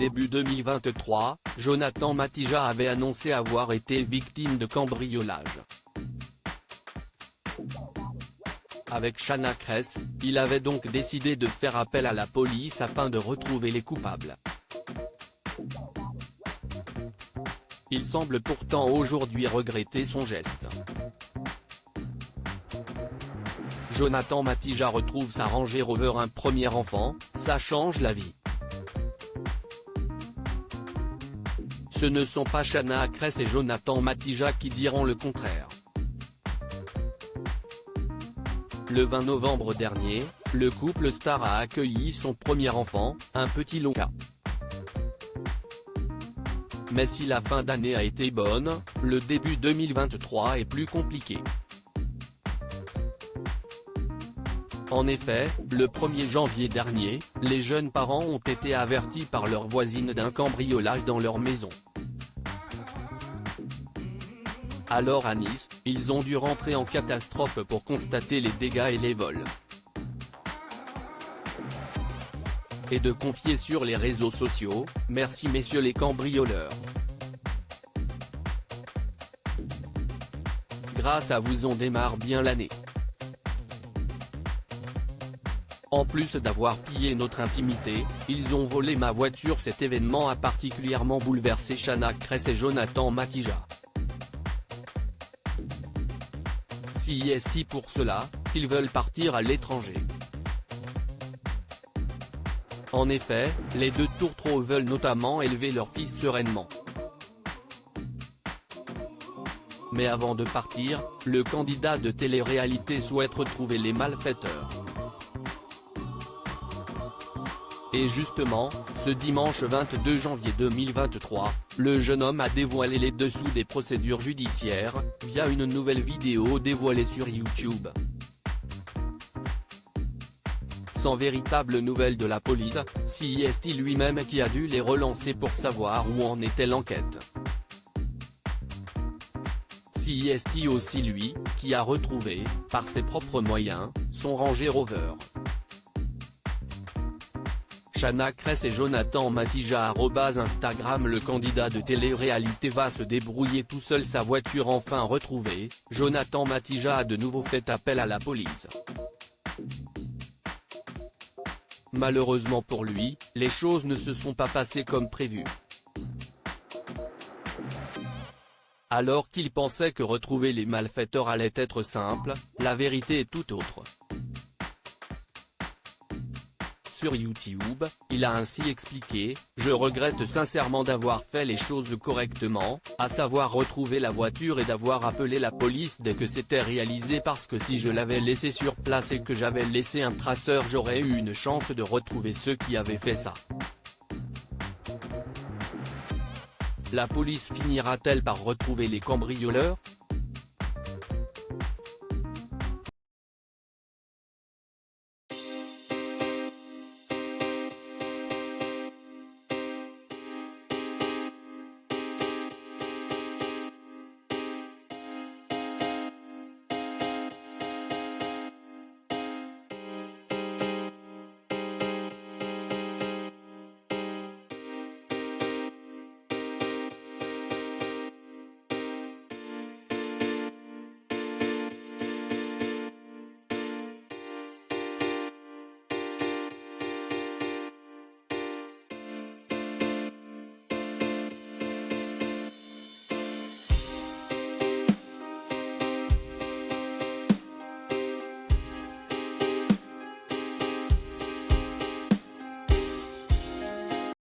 Début 2023, Jonathan Matija avait annoncé avoir été victime de cambriolage. Avec Chana Cres, il avait donc décidé de faire appel à la police afin de retrouver les coupables. Il semble pourtant aujourd'hui regretter son geste. Jonathan Matija retrouve sa Range Rover, un premier enfant, ça change la vie. Ce ne sont pas Chana Cres et Jonathan Matija qui diront le contraire. Le 20 novembre dernier, le couple star a accueilli son premier enfant, un petit Lonka. Mais si la fin d'année a été bonne, le début 2023 est plus compliqué. En effet, le 1er janvier dernier, les jeunes parents ont été avertis par leur voisine d'un cambriolage dans leur maison. Alors à Nice, ils ont dû rentrer en catastrophe pour constater les dégâts et les vols. Et de confier sur les réseaux sociaux, « Merci messieurs les cambrioleurs. Grâce à vous on démarre bien l'année. En plus d'avoir pillé notre intimité, ils ont volé ma voiture ». Cet événement a particulièrement bouleversé Chana Cres et Jonathan Matija. Pour cela, ils veulent partir à l'étranger. En effet, les deux tourtereaux veulent notamment élever leur fils sereinement. Mais avant de partir, le candidat de télé-réalité souhaite retrouver les malfaiteurs. Et justement, ce dimanche 22 janvier 2023, le jeune homme a dévoilé les dessous des procédures judiciaires, via une nouvelle vidéo dévoilée sur YouTube. Sans véritable nouvelle de la police, c'est lui-même qui a dû les relancer pour savoir où en était l'enquête. C'est aussi lui, qui a retrouvé, par ses propres moyens, son Range Rover. Chana Cres et Jonathan Matija @Instagram. Le candidat de télé-réalité va se débrouiller tout seul. Sa voiture enfin retrouvée, Jonathan Matija a de nouveau fait appel à la police. Malheureusement pour lui, les choses ne se sont pas passées comme prévu. Alors qu'il pensait que retrouver les malfaiteurs allait être simple, la vérité est tout autre. Sur YouTube, il a ainsi expliqué « Je regrette sincèrement d'avoir fait les choses correctement, à savoir retrouver la voiture et d'avoir appelé la police dès que c'était réalisé, parce que si je l'avais laissé sur place et que j'avais laissé un traceur, j'aurais eu une chance de retrouver ceux qui avaient fait ça. La police finira-t-elle par retrouver les cambrioleurs ?